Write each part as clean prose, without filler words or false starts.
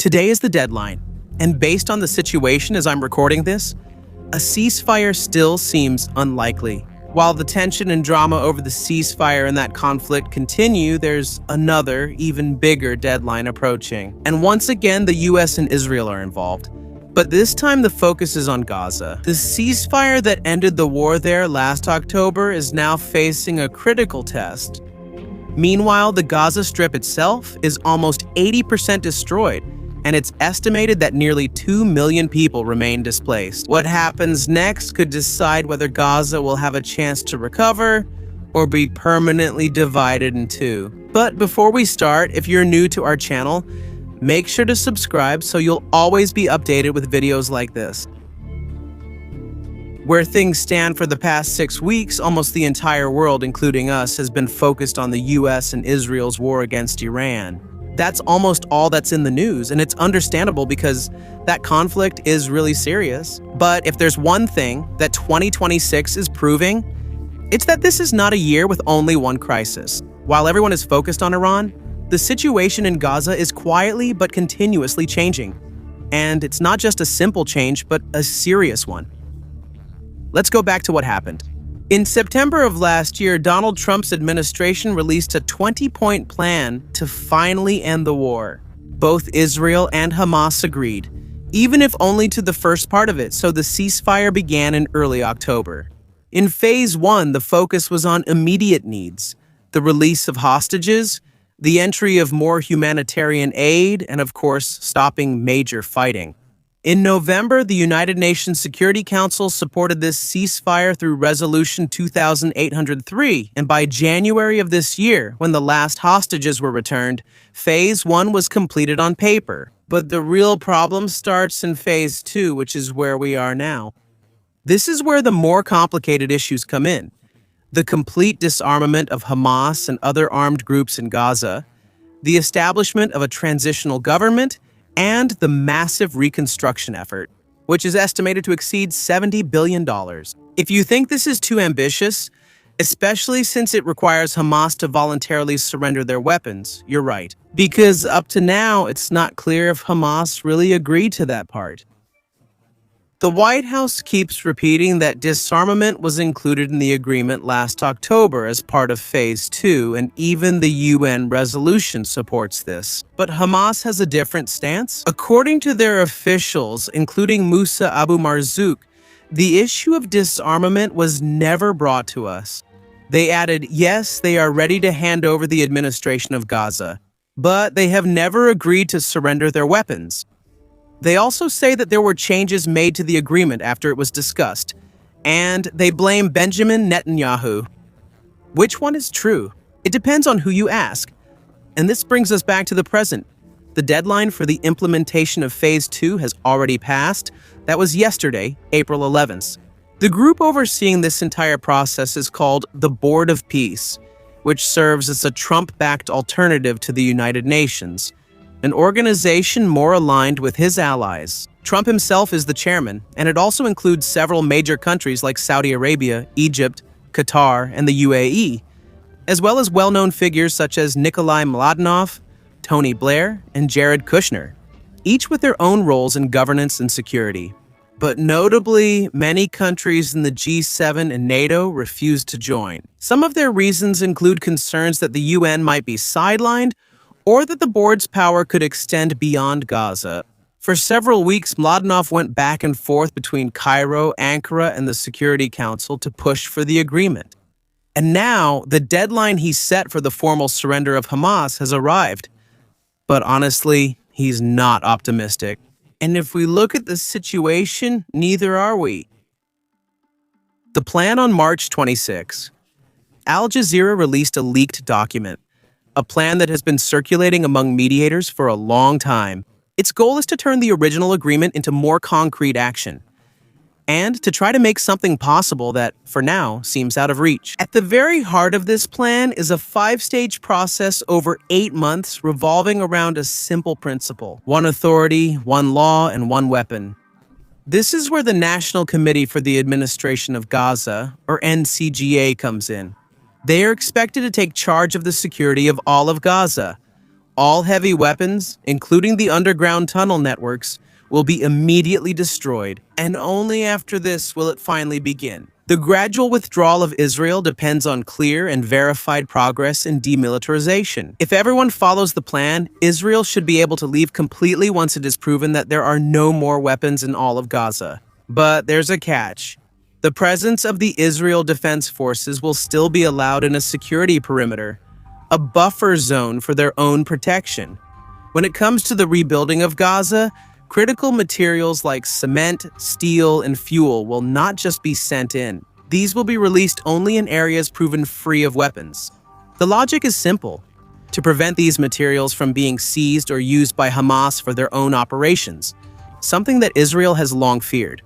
Today is the deadline, and based on the situation as I'm recording this, a ceasefire still seems unlikely. While the tension and drama over the ceasefire and that conflict continue, there's another, even bigger deadline approaching. And once again, the US and Israel are involved. But this time the focus is on Gaza. The ceasefire that ended the war there last October is now facing a critical test. Meanwhile, the Gaza Strip itself is almost 80% destroyed, and it's estimated that nearly 2 million people remain displaced. What happens next could decide whether Gaza will have a chance to recover or be permanently divided in two. But before we start, if you're new to our channel, make sure to subscribe so you'll always be updated with videos like this. Where things stand for the past 6 weeks, almost the entire world, including us, has been focused on the US and Israel's war against Iran. That's almost all that's in the news, and it's understandable because that conflict is really serious. But if there's one thing that 2026 is proving, it's that this is not a year with only one crisis. While everyone is focused on Iran, the situation in Gaza is quietly but continuously changing. And it's not just a simple change, but a serious one. Let's go back to what happened. In September of last year, Donald Trump's administration released a 20-point plan to finally end the war. Both Israel and Hamas agreed, even if only to the first part of it, so the ceasefire began in early October. In Phase 1, the focus was on immediate needs, the release of hostages, the entry of more humanitarian aid, and of course, stopping major fighting. In November, the United Nations Security Council supported this ceasefire through Resolution 2803, and by January of this year, when the last hostages were returned, Phase 1 was completed on paper. But the real problem starts in Phase 2, which is where we are now. This is where the more complicated issues come in. The complete disarmament of Hamas and other armed groups in Gaza, the establishment of a transitional government, and the massive reconstruction effort, which is estimated to exceed $70 billion. If you think this is too ambitious, especially since it requires Hamas to voluntarily surrender their weapons, you're right. Because up to now, it's not clear if Hamas really agreed to that part. The White House keeps repeating that disarmament was included in the agreement last October as part of Phase 2, and even the UN resolution supports this. But Hamas has a different stance. According to their officials, including Musa Abu Marzouk, the issue of disarmament was never brought to us. They added, yes, they are ready to hand over the administration of Gaza, but they have never agreed to surrender their weapons. They also say that there were changes made to the agreement after it was discussed, and they blame Benjamin Netanyahu. Which one is true? It depends on who you ask. And this brings us back to the present. The deadline for the implementation of Phase 2 has already passed. That was yesterday, April 11th. The group overseeing this entire process is called the Board of Peace, which serves as a Trump-backed alternative to the United Nations, an organization more aligned with his allies. Trump himself is the chairman, and it also includes several major countries like Saudi Arabia, Egypt, Qatar, and the UAE, as well as well-known figures such as Nikolai Mladenov, Tony Blair, and Jared Kushner, each with their own roles in governance and security. But notably, many countries in the G7 and NATO refused to join. Some of their reasons include concerns that the UN might be sidelined or that the board's power could extend beyond Gaza. For several weeks, Mladenov went back and forth between Cairo, Ankara, and the Security Council to push for the agreement. And now, the deadline he set for the formal surrender of Hamas has arrived. But honestly, he's not optimistic. And if we look at the situation, neither are we. The plan on March 26. Al Jazeera released a leaked document, a plan that has been circulating among mediators for a long time. Its goal is to turn the original agreement into more concrete action, and to try to make something possible that, for now, seems out of reach. At the very heart of this plan is a 5-stage process over 8 months revolving around a simple principle: one authority, one law, and one weapon. This is where the National Committee for the Administration of Gaza, or NCGA, comes in. They are expected to take charge of the security of all of Gaza, All heavy weapons, including the underground tunnel networks, will be immediately destroyed, and only after this will it finally begin. The gradual withdrawal of Israel depends on clear and verified progress in demilitarization. If everyone follows the plan, Israel should be able to leave completely once it is proven that there are no more weapons in all of Gaza. But there's a catch. The presence of the Israel Defense Forces will still be allowed in a security perimeter, a buffer zone for their own protection. When it comes to the rebuilding of Gaza, critical materials like cement, steel, and fuel will not just be sent in. These will be released only in areas proven free of weapons. The logic is simple: to prevent these materials from being seized or used by Hamas for their own operations, something that Israel has long feared.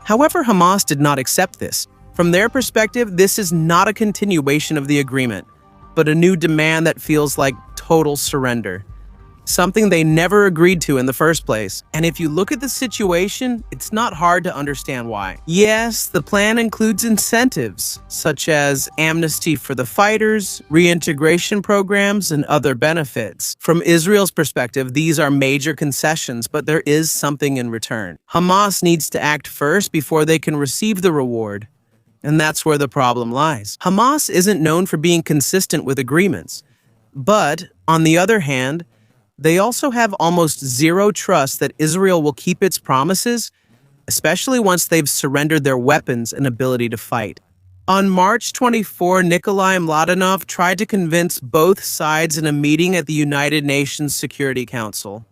However, Hamas did not accept this. From their perspective, this is not a continuation of the agreement, but a new demand that feels like total surrender. Something they never agreed to in the first place. And if you look at the situation, it's not hard to understand why. Yes, the plan includes incentives, such as amnesty for the fighters, reintegration programs, and other benefits. From Israel's perspective, these are major concessions, but there is something in return. Hamas needs to act first before they can receive the reward. And that's where the problem lies. Hamas isn't known for being consistent with agreements. But, on the other hand, they also have almost zero trust that Israel will keep its promises, especially once they've surrendered their weapons and ability to fight. On March 24, Nikolai Mladenov tried to convince both sides in a meeting at the United Nations Security Council.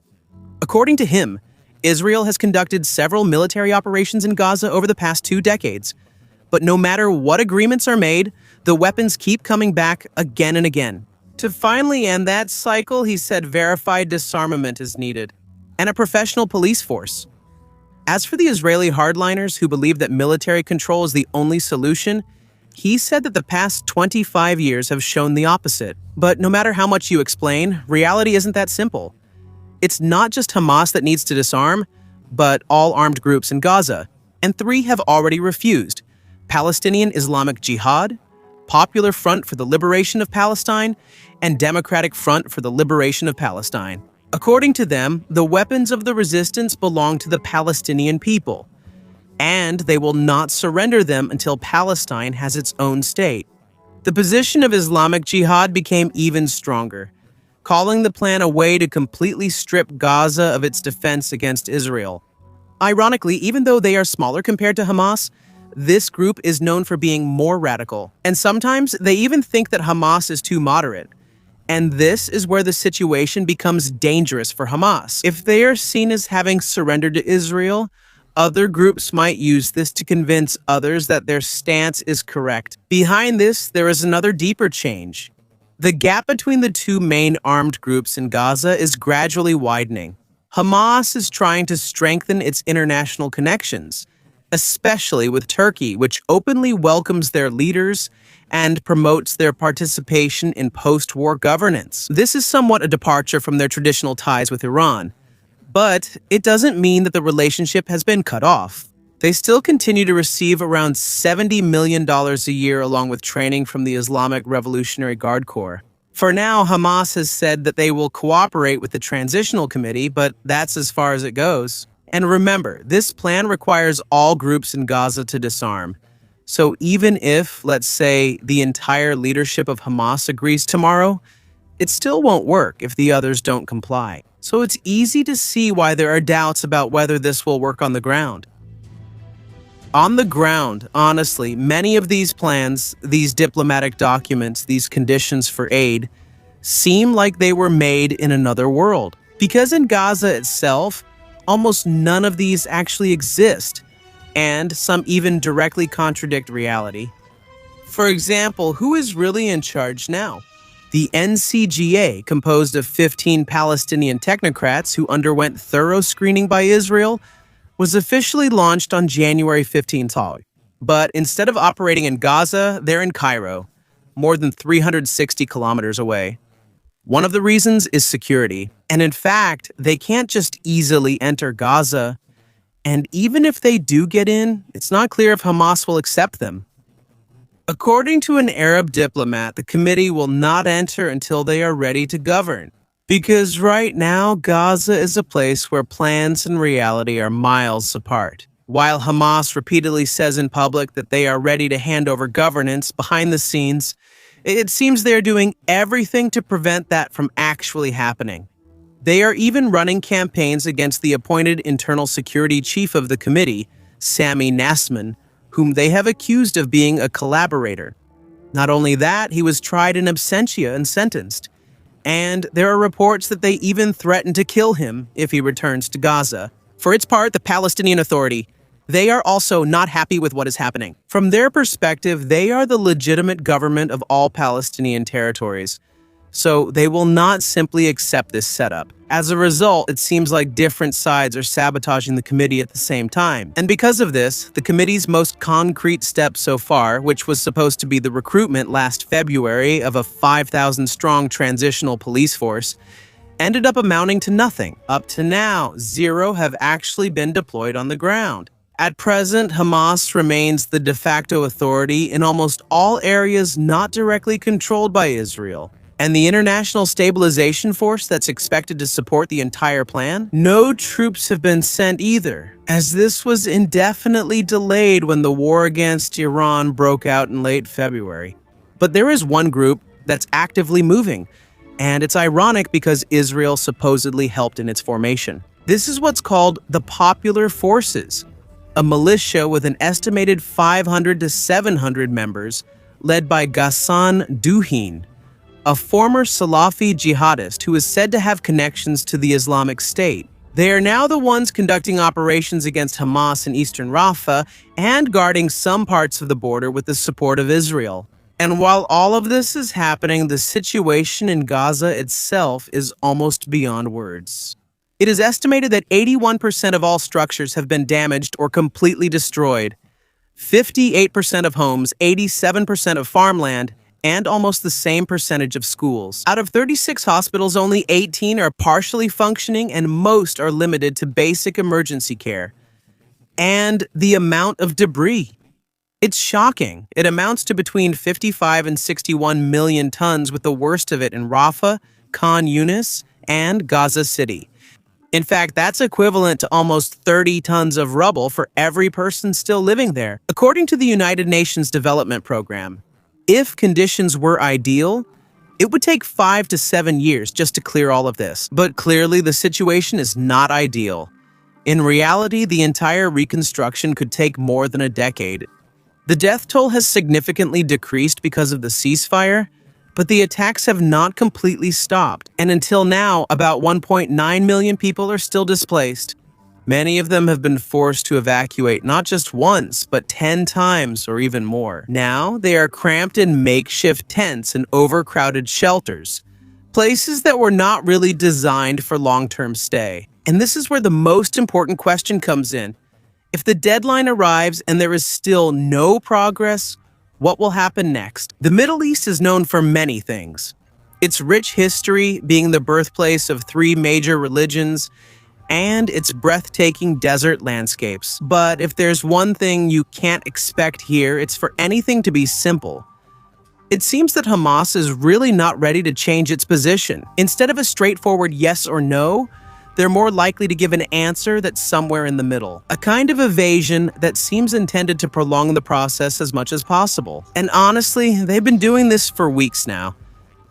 According to him, Israel has conducted several military operations in Gaza over the past 2 decades. But no matter what agreements are made, the weapons keep coming back again and again. To finally end that cycle, he said verified disarmament is needed, and a professional police force. As for the Israeli hardliners who believe that military control is the only solution, he said that the past 25 years have shown the opposite. But no matter how much you explain, reality isn't that simple. It's not just Hamas that needs to disarm, but all armed groups in Gaza, and 3 have already refused: Palestinian Islamic Jihad, Popular Front for the Liberation of Palestine, and Democratic Front for the Liberation of Palestine. According to them, the weapons of the resistance belong to the Palestinian people, and they will not surrender them until Palestine has its own state. The position of Islamic Jihad became even stronger, calling the plan a way to completely strip Gaza of its defense against Israel. Ironically, even though they are smaller compared to Hamas, this group is known for being more radical, and sometimes they even think that Hamas is too moderate. And this is where the situation becomes dangerous for Hamas. If they are seen as having surrendered to Israel, other groups might use this to convince others that their stance is correct. Behind this, there is another deeper change. The gap between the 2 main armed groups in Gaza is gradually widening. Hamas is trying to strengthen its international connections, especially with Turkey, which openly welcomes their leaders and promotes their participation in post-war governance. This is somewhat a departure from their traditional ties with Iran, but it doesn't mean that the relationship has been cut off. They still continue to receive around $70 million a year along with training from the Islamic Revolutionary Guard Corps. For now, Hamas has said that they will cooperate with the Transitional Committee, but that's as far as it goes. And remember, this plan requires all groups in Gaza to disarm. So even if, let's say, the entire leadership of Hamas agrees tomorrow, it still won't work if the others don't comply. So it's easy to see why there are doubts about whether this will work on the ground. On the ground, honestly, many of these plans, these diplomatic documents, these conditions for aid, seem like they were made in another world. Because in Gaza itself, almost none of these actually exist, and some even directly contradict reality. For example, who is really in charge now? The NCGA, composed of 15 Palestinian technocrats who underwent thorough screening by Israel, was officially launched on January 15th. But instead of operating in Gaza, they're in Cairo, more than 360 kilometers away. One of the reasons is security, and in fact, they can't just easily enter Gaza. And even if they do get in, it's not clear if Hamas will accept them. According to an Arab diplomat, the committee will not enter until they are ready to govern. Because right now, Gaza is a place where plans and reality are miles apart. While Hamas repeatedly says in public that they are ready to hand over governance, behind the scenes, it seems they are doing everything to prevent that from actually happening. They are even running campaigns against the appointed internal security chief of the committee, Sami Nassman, whom they have accused of being a collaborator. Not only that, he was tried in absentia and sentenced. And there are reports that they even threatened to kill him if he returns to Gaza. For its part, the Palestinian Authority, they are also not happy with what is happening. From their perspective, they are the legitimate government of all Palestinian territories. So they will not simply accept this setup. As a result, it seems like different sides are sabotaging the committee at the same time. And because of this, the committee's most concrete step so far, which was supposed to be the recruitment last February of a 5,000-strong transitional police force, ended up amounting to nothing. Up to now, 0 have actually been deployed on the ground. At present, Hamas remains the de facto authority in almost all areas not directly controlled by Israel. And the International Stabilization Force that's expected to support the entire plan? No troops have been sent either, as this was indefinitely delayed when the war against Iran broke out in late February. But there is one group that's actively moving, and it's ironic because Israel supposedly helped in its formation. This is what's called the Popular Forces, a militia with an estimated 500 to 700 members, led by Ghassan Duhin, a former Salafi jihadist who is said to have connections to the Islamic State. They are now the ones conducting operations against Hamas in eastern Rafah and guarding some parts of the border with the support of Israel. And while all of this is happening, the situation in Gaza itself is almost beyond words. It is estimated that 81% of all structures have been damaged or completely destroyed. 58% of homes, 87% of farmland, and almost the same percentage of schools. Out of 36 hospitals, only 18 are partially functioning and most are limited to basic emergency care. And the amount of debris. It's shocking. It amounts to between 55 and 61 million tons, with the worst of it in Rafah, Khan Yunis, and Gaza City. In fact, that's equivalent to almost 30 tons of rubble for every person still living there. According to the United Nations Development Program, if conditions were ideal, it would take 5 to 7 years just to clear all of this. But clearly, the situation is not ideal. In reality, the entire reconstruction could take more than a decade. The death toll has significantly decreased because of the ceasefire, but the attacks have not completely stopped. And until now, about 1.9 million people are still displaced. Many of them have been forced to evacuate not just once, but 10 times or even more. Now, they are cramped in makeshift tents and overcrowded shelters, places that were not really designed for long-term stay. And this is where the most important question comes in. If the deadline arrives and there is still no progress, what will happen next? The Middle East is known for many things. Its rich history, being the birthplace of 3 major religions, and its breathtaking desert landscapes. But if there's one thing you can't expect here, it's for anything to be simple. It seems that Hamas is really not ready to change its position. Instead of a straightforward yes or no, they're more likely to give an answer that's somewhere in the middle. A kind of evasion that seems intended to prolong the process as much as possible. And honestly, they've been doing this for weeks now.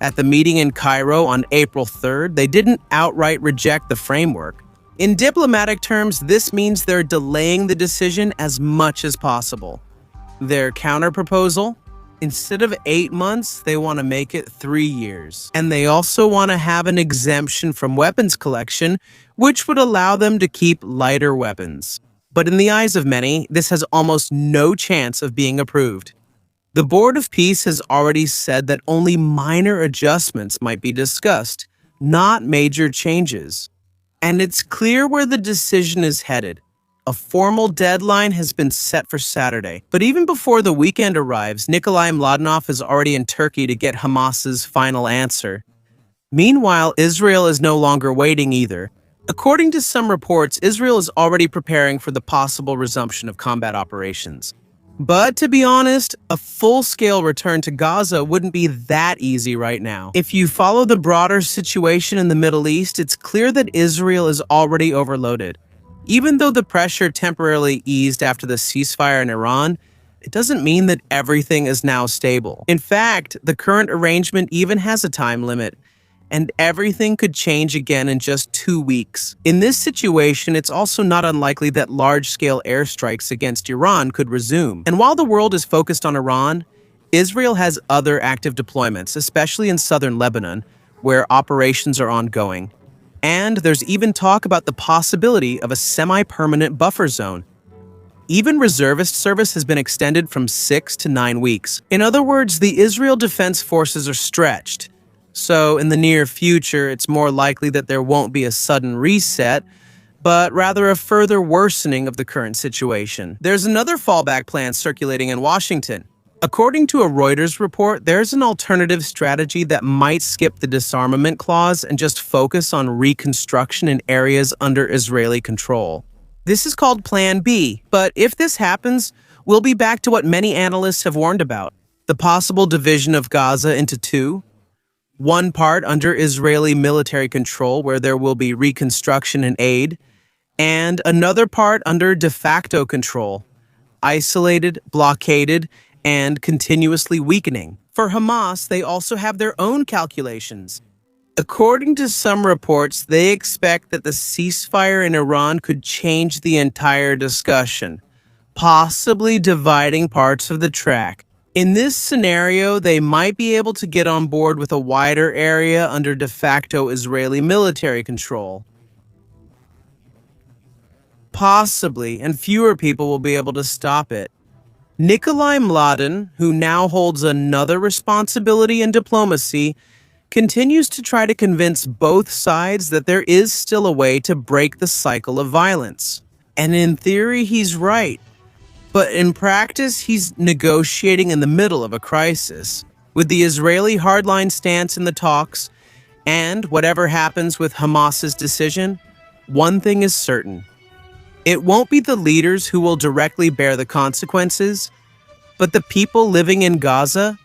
At the meeting in Cairo on April 3rd, they didn't outright reject the framework. In diplomatic terms, this means they're delaying the decision as much as possible. Their counterproposal? Instead of 8 months, they want to make it 3 years. And they also want to have an exemption from weapons collection, which would allow them to keep lighter weapons. But in the eyes of many, this has almost no chance of being approved. The Board of Peace has already said that only minor adjustments might be discussed, not major changes. And it's clear where the decision is headed. A formal deadline has been set for Saturday. But even before the weekend arrives, Nikolai Mladenov is already in Turkey to get Hamas's final answer. Meanwhile, Israel is no longer waiting either. According to some reports, Israel is already preparing for the possible resumption of combat operations. But to be honest, a full-scale return to Gaza wouldn't be that easy right now. If you follow the broader situation in the Middle East, it's clear that Israel is already overloaded. Even though the pressure temporarily eased after the ceasefire in Iran, it doesn't mean that everything is now stable. In fact, the current arrangement even has a time limit, and everything could change again in just 2 weeks. In this situation, it's also not unlikely that large-scale airstrikes against Iran could resume. And while the world is focused on Iran, Israel has other active deployments, especially in southern Lebanon, where operations are ongoing. And there's even talk about the possibility of a semi-permanent buffer zone. Even reservist service has been extended from 6 to 9 weeks. In other words, the Israel Defense Forces are stretched. So in the near future, it's more likely that there won't be a sudden reset, but rather a further worsening of the current situation. There's another fallback plan circulating in Washington. According to a Reuters report, there's an alternative strategy that might skip the disarmament clause and just focus on reconstruction in areas under Israeli control. This is called Plan B, but if this happens, we'll be back to what many analysts have warned about: the possible division of Gaza into two. One part under Israeli military control, where there will be reconstruction and aid, and another part under de facto control, isolated, blockaded, and continuously weakening. For Hamas, they also have their own calculations. According to some reports, they expect that the ceasefire in Iran could change the entire discussion, possibly dividing parts of the track. In this scenario, they might be able to get on board with a wider area under de facto Israeli military control. Possibly, and fewer people will be able to stop it. Nikolai Mladen, who now holds another responsibility in diplomacy, continues to try to convince both sides that there is still a way to break the cycle of violence. And in theory, he's right. But in practice, he's negotiating in the middle of a crisis. With the Israeli hardline stance in the talks, and whatever happens with Hamas's decision, one thing is certain. It won't be the leaders who will directly bear the consequences, but the people living in Gaza.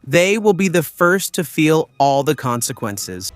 They will be the first to feel all the consequences.